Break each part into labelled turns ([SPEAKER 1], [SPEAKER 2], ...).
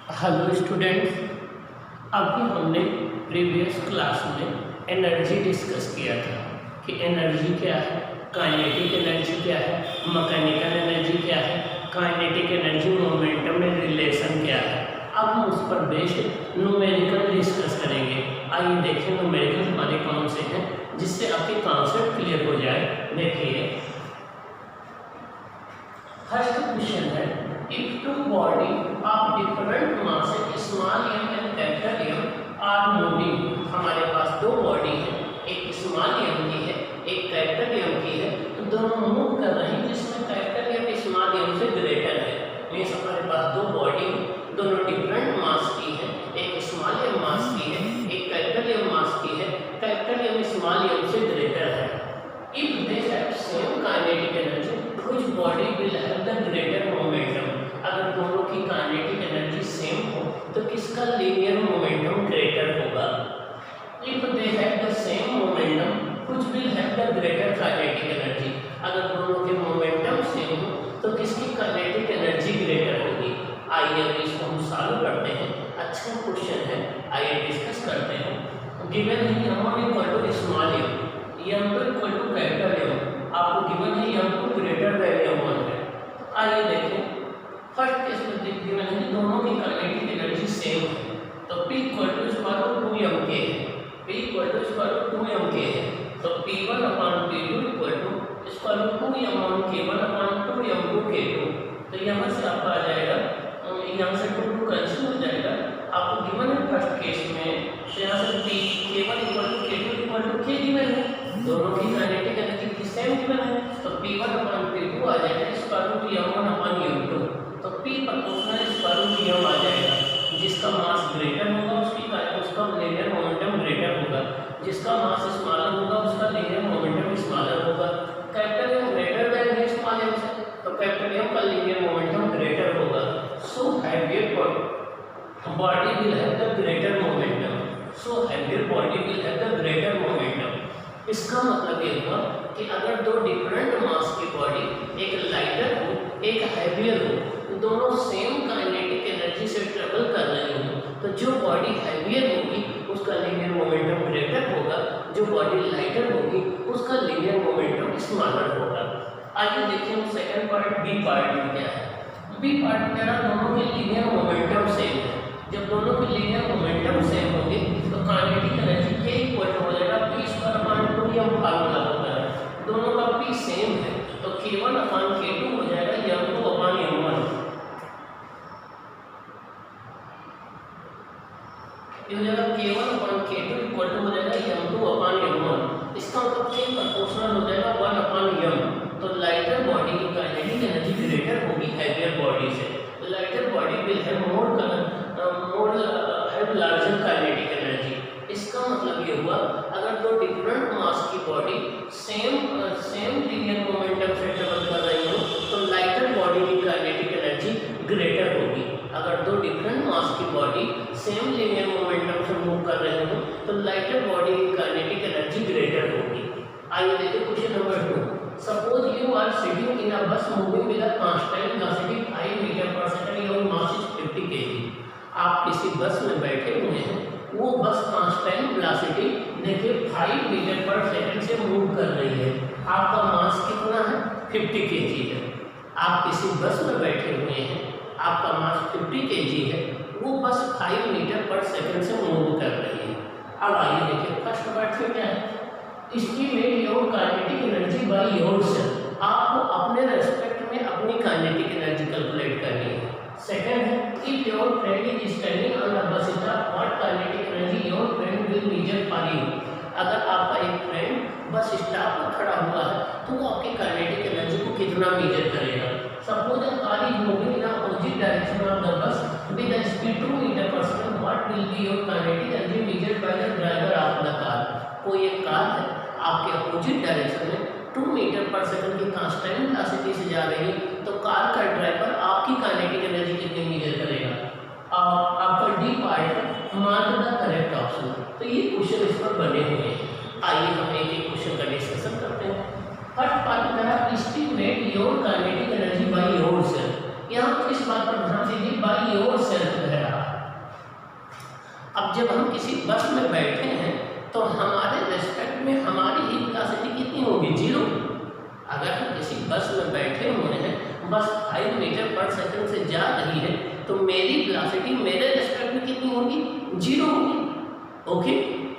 [SPEAKER 1] Hello students, अभी हमने previous class में एनर्जी डिस्कस किया था कि एनर्जी क्या है, काइनेटिक एनर्जी क्या है, मैकेनिकल एनर्जी क्या है, काइनेटिक एनर्जी मोमेंटम में रिलेशन क्या है। अब हम उस पर बेस्ड न्यूमेरिकल डिस्कस करेंगे। आइए देखें न्यूमेरिकल हमारे कौन से हैं जिससे आपके कॉन्सेप्ट क्लियर हो जाए। देखिए फर्स्ट क्वेश्चन है, if two body of different mass small m and capital M are moving। हमारे पास दो बॉडी है, एक स्मॉल m की है एक कैपिटल M की है, तो दोनों मूव कर रहे हैं जिसमें कैपिटल M स्मॉल m से ग्रेटर है। मीन्स हमारे पास दो बॉडी दोनों डिफरेंट मास की है, एक स्मॉल m मास की है एक कैपिटल M मास की है, कैपिटल M स्मॉल m से ग्रेटर है। If they have same kinetic energy, which body will have the greater momentum? अगर दोनों की काइनेटिक एनर्जी सेम हो तो किसका लीनियर मोमेंटम ग्रेटर होगा? If they have the same momentum, which will have the greater kinetic energy? अगर दोनों के मोमेंटम सेम हो तो किसकी काइनेटिक एनर्जी ग्रेटर होगी? आइए इसको हम सॉल्व करते हैं। अच्छा क्वेश्चन है, आइए डिस्कस करते हैं। गिवन है m1 equal to small m, m2 equal to capital M, आपको गिवन है m2 ग्रेटर देन m1 है। आइए देखें, फर्स्ट केस में गिवन है दोनों की काइनेटिक एनर्जी सेम है, तो P equal to square root 2m के है, P equal to square root 2m के है, तो P1 upon P2 equal to square root 2m on K1 upon 2m2 K2। तो यहाँ से आपका आ जाएगा, यहाँ से 2 कैंसिल हो जाएगा। आपको गिवन है फर्स्ट केस में, तो यहाँ से P K1 equal to K2 equal to K given है, दोनों की काइनेटिक एनर्जी की सेम गिवन है, तो P1 अपॉन P2 आ जाएगा square root m1 upon m2, तो P proportional square root m आ जाएगा। जिसका मास ग्रेटर होगा उसका लीनियर मोमेंटम ग्रेटर होगा, जिसका मास स्मॉलर होगा उसका लीनियर मोमेंटम स्मॉलर होगा। कैपिटल M ग्रेटर देन है स्मॉल m से, तो कैपिटल M का लीनियर मोमेंटम ग्रेटर होगा। So heavier body will have the greater momentum, so heavier body will have the greater momentum. इसका मतलब ये हुआ कि अगर दो डिफरेंट मास की बॉडी, एक लाइटर हो एक हैवियर हो, दोनों सेम काइनेटिक एनर्जी से ट्रेवल कर रही हो, तो जो बॉडी हैवियर होगी उसका लीनियर मोमेंटम ग्रेटर होगा, जो बॉडी लाइटर होगी उसका लीनियर मोमेंटम स्मॉलर होगा। आइए देखिए हम सेकंड पार्ट बी पार्ट में क्या है। बी पार्ट में दोनों के लीनियर मोमेंटम सेम है। जब दोनों के लीनियर मोमेंटम सेम होंगे तो काइनेटिक एनर्जी के इक्वल हो जाएगा P square upon 2m formula होता है, दोनों का P सेम है, तो K1 अपॉन K2 हो जाएगा m2 अपॉन m1। ये हो जाएगा K1 upon K2 equal to हो जाएगा m2 अपॉन m1। इसका मतलब K प्रोपोर्शनल हो जाएगा 1 अपॉन m। तो लाइटर बॉडी की काइनेटिक एनर्जी ग्रेटर होगी हैवियर बॉडी से। Lighter body will have larger kinetic energy. इसका मतलब ये हुआ अगर दो डिफरेंट मास की बॉडी सेम लीनियर मोमेंटम से ट्रेवल कर रही हो तो लाइटर बॉडी की काइनेटिक एनर्जी ग्रेटर होगी। अगर दो डिफरेंट मास की बॉडी सेम लीनियर मोमेंटम से मूव कर रही हो तो लाइटर बॉडी की काइनेटिक एनर्जी ग्रेटर होगी। आइए देखिए question number 2। Suppose you are sitting in a bus moving with a constant velocity 5 meter per second, your mass is 50 kg। आप किसी बस में बैठे हुए हैं, वो बस कांस्टेंट वेलोसिटी देखिए 5 मीटर पर सेकंड से मूव कर रही है, आपका मास कितना है 50 kg है। आप किसी बस में बैठे हुए हैं, आपका मास 50 kg है, वो बस 5 मीटर पर सेकंड से मूव कर रही है। अब आइए देखिए फर्स्ट पार्ट में क्या है, estimate your kinetic energy by yourself. आपको अपने रेस्पेक्ट में अपनी काइनेटिक एनर्जी कैलकुलेट करनी है। सेकंड है, if your friend is standing on the bus stop, what kinetic energy your friend will measure for you. अगर आपका एक फ्रेंड बस स्टॉप पर खड़ा हुआ है तो वो आपकी काइनेटिक एनर्जी को कितना मेजर करेगा। Suppose a car is moving in opposite direction of the bus with a speed 2 meter per second, what will be your kinetic energy measured by the driver of the car. कोई एक car है आपके opposite direction में 2 meter per second की constant velocity से जा रही है, तो कार का ड्राइवर आपकी काइनेटिक एनर्जी कितनी मेजर करेगा। आपका D part mark the correct option. तो ये क्वेश्चन इस पर बने हुए हैं। आइए हम एक एक क्वेश्चन का डिस्कशन करते हैं। फर्स्ट पार्ट में कहा estimate your kinetic energy by yourself. यहाँ पर इस बात पर ध्यान दीजिए, बाय योरसेल्फ कह रहा जब हम किसी बस में बैठे हैं तो हमारे रेस्पेक्ट में हमारी ही वेलोसिटी कितनी होगी? 0। अगर हम किसी बस में बैठे हुए हैं, बस 5 मीटर पर सेकंड से जा रही है, तो मेरी वेलोसिटी मेरे रेस्पेक्ट में कितनी होगी? 0 होगी। ओके,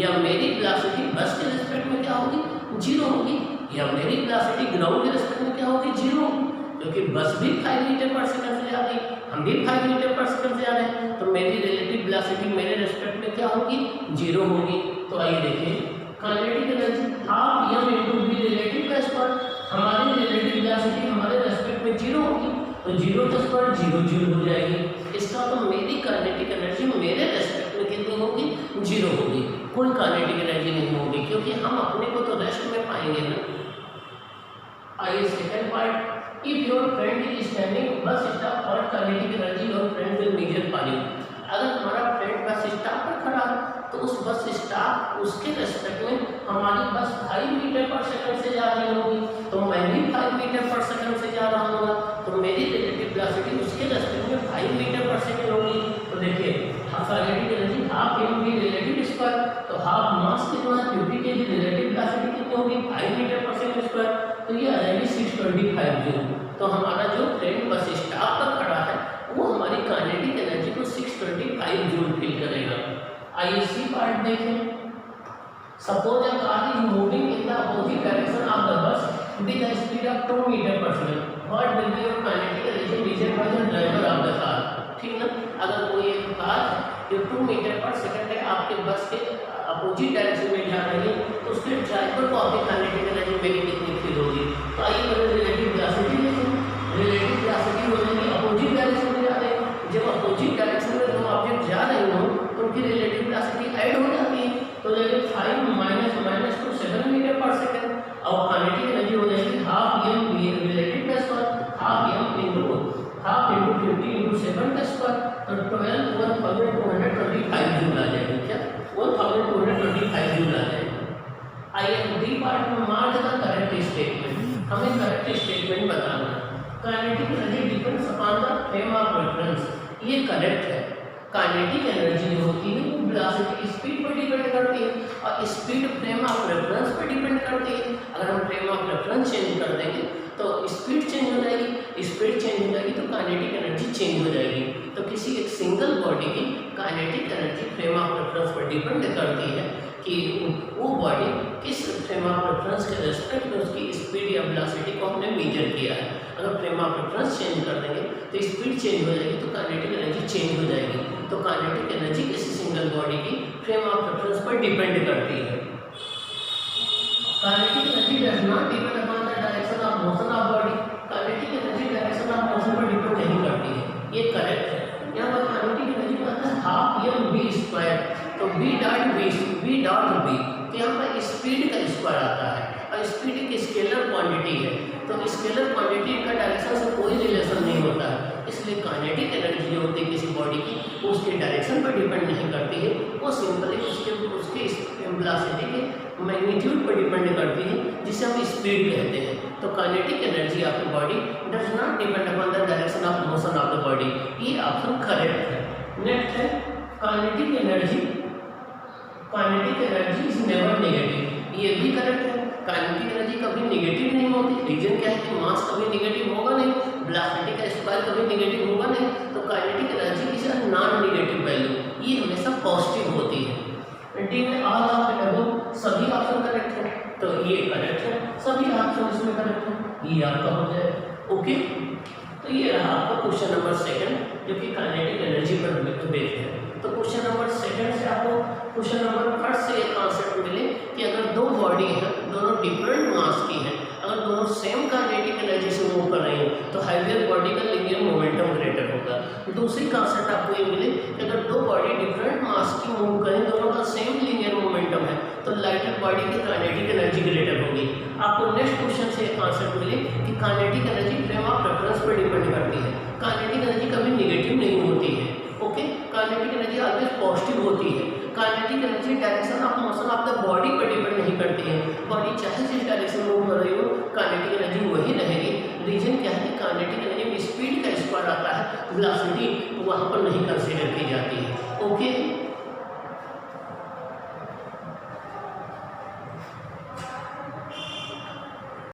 [SPEAKER 1] या मेरी वेलोसिटी बस के रेस्पेक्ट में क्या होगी? 0 होगी। या मेरी वेलोसिटी ग्राउंड के रेस्पेक्ट में क्या होगी? 0 होगी, क्योंकि बस भी 5 मीटर पर सेकंड से जा रही है, हम भी 5 मीटर पर सेकंड से जा रहे हैं, तो मेरी रिलेटिव वेलोसिटी मेरे रेस्पेक्ट में क्या होगी? 0 होगी। तो आइए देखिए, kinetic energy half m into v relative का स्क्वायर, हमारी रिलेटिव वेलोसिटी हमारे रेस्पेक्ट में 0 होगी, तो 0 का स्क्वायर 0 0 हो जाएगी। इसका तो मेरी काइनेटिक एनर्जी मेरे रेस्पेक्ट में कितनी होगी? 0 होगी, कोई काइनेटिक एनर्जी नहीं होगी, क्योंकि हम अपने को तो रेस्ट में पाएंगे ना। आइए second part, if your friend is standing bus stop for kinetic energy your friend will measure for you. अगर हमारा फ्रेंड बस स्टॉप पर खड़ा है तो उस बस स्टॉप उसके रेस्पेक्ट में हमारी बस 5 मीटर पर सेकंड से जा रही होगी, तो मैं भी 5 मीटर पर सेकंड से जा रहा हूँ, तो मेरी रिलेटिव वेलोसिटी उसके रेस्पेक्ट में 5 मीटर पर सेकंड होगी। तो देखिए, kinetic energy half m v relative square, तो हाफ मास कितना? 50 kg, रिलेटिव वेलोसिटी कितनी होगी? 5 मीटर पर सेकंड स्क्वायर, तो ये आ जाएगी 625 जूल। तो हमारा जो फ्रेंड बस स्टॉप पर खड़ा है वो हमारी काइनेटिक एनर्जी को 625 जूल फील करेगा। आइए सी पार्ट देखें। Suppose a car is moving in the opposite direction of the bus with a speed of 2 meter per second, what will be your kinetic energy measured by the driver of the car? ठीक ना, अगर कोई एक car जो 2 meter per second है आपके बस के अपोजिट डायरेक्शन में जा रही है, तो उसके ड्राइवर को आपकी काइनेटिक एनर्जी मेरी कितनी फील होगी? तो आइए पहले रिलेटिव वेलोसिटी देखें। रिलेटिव वेलोसिटी हो जाएगी अपोजिट डायरेक्शन में जा रहे हैं, जब अपोजिट डायरेक्शन में दो ऑब्जेक्ट जा रहे हो तो उनकी रिलेटिव वेलोसिटी ऐड हो जाती है, तो जाएगी 5 minus minus two 7 metre per second, और काइनेटिक एनर्जी हो जाएगी हाफ m v रिलेटिव का square, half m into half into 50 into 7 का स्क्वायर, तो 1225 जूल आ जाएगी। क्या 1225 जूल आ जाएगी। आइए डी पार्ट में मार्क द करेक्ट स्टेटमेंट, हमें करेक्ट स्टेटमेंट बताना है। Kinetic energy depends upon the frame of reference, ये करेक्ट है। काइनेटिक एनर्जी जो होती है वो वेलोसिटी स्पीड पर डिपेंड करती है, और स्पीड फ्रेम ऑफ रेफरेंस पर डिपेंड करती है। अगर हम फ्रेम ऑफ रेफरेंस चेंज कर देंगे तो स्पीड चेंज हो जाएगी, स्पीड चेंज हो जाएगी तो काइनेटिक एनर्जी चेंज हो जाएगी। तो किसी एक सिंगल बॉडी की kinetic energy frame of reference पर डिपेंड करती है कि वो बॉडी किस फ्रेम ऑफ रेफरेंस के रेस्पेक्ट में उसकी स्पीड या वेलोसिटी को हमने मेजर किया है। अगर फ्रेम ऑफ रेफरेंस चेंज कर देंगे तो स्पीड चेंज हो जाएगी, तो काइनेटिक एनर्जी चेंज हो जाएगी। तो काइनेटिक एनर्जी किसी सिंगल बॉडी की फ्रेम ऑफ रेफरेंस पर डिपेंड करती है। Kinetic energy does not depend upon the direction of motion of body, kinetic energy direction of motion पर डिपेंड नहीं करती है, ये करेक्ट है। यहाँ पर काइनेटिक एनर्जी का आता है हाफ m v स्क्वायर, तो v डॉट v, तो यहाँ पर स्पीड का स्क्वायर आता है, और स्पीड एक स्केलर क्वांटिटी है, तो स्केलर क्वांटिटी का डायरेक्शन से कोई रिलेशन नहीं होता है, इसलिए काइनेटिक एनर्जी जो होती है किसी बॉडी की वो उसके डायरेक्शन पर डिपेंड नहीं करती है, वो सिंपली उसके वेलोसिटी के मैग्नीट्यूड पर डिपेंड करती है, जिसे हम स्पीड कहते हैं। तो kinetic energy of the body does not depend upon the direction of motion of the body, ये ऑप्शन करेक्ट है। नेक्स्ट है kinetic energy is never negative, ये भी करेक्ट है। काइनेटिक एनर्जी कभी नेगेटिव नहीं होती, रीजन क्या है कि मास कभी नेगेटिव होगा नहीं, वेलोसिटी का स्क्वायर कभी नेगेटिव होगा नहीं, तो kinetic energy is a non negative value, ये हमेशा पॉजिटिव होती है। डी में ऑल ऑफ द अबव सभी ऑप्शन करेक्ट है, तो ये करेक्ट है, सभी ऑप्शन इसमें करेक्ट है, ये आपका हो जाए। ओके, तो ये रहा आपका क्वेश्चन नंबर 2 जो कि काइनेटिक एनर्जी पर बेस्ड है। तो क्वेश्चन नंबर 2 से आपको क्वेश्चन नंबर 1 से एक कॉन्सेप्ट मिले कि अगर दो बॉडी है, दोनों डिफरेंट मास की हैं, अगर दोनों सेम काइनेटिक एनर्जी से मूव कर रही हैं तो हाइयर बॉडी का लीनियर मोमेंटम ग्रेटर होगा। दूसरी कॉन्सेप्ट आपको ये मिले कि अगर दो बॉडी डिफरेंट मास की मूव करें, दोनों का सेम लीनियर मोमेंटम है, तो लाइटर बॉडी की काइनेटिक एनर्जी ग्रेटर होगी। आपको नेक्स्ट क्वेश्चन से एक कॉन्सेप्ट मिले कि kinetic energy frame of reference पर डिपेंड करती है, काइनेटिक एनर्जी कभी नेगेटिव नहीं होती है। Okay, kinetic energy always positive होती है। Kinetic energy direction of motion of the body पर डिपेंड नहीं करती है, बॉडी चाहे जिस डायरेक्शन में मूव कर रही हो काइनेटिक एनर्जी वही रहेगी। रीजन क्या है कि काइनेटिक एनर्जी में स्पीड का स्क्वायर आता है, वेलोसिटी वहाँ पर नहीं कंसीडर की जाती है। ओके।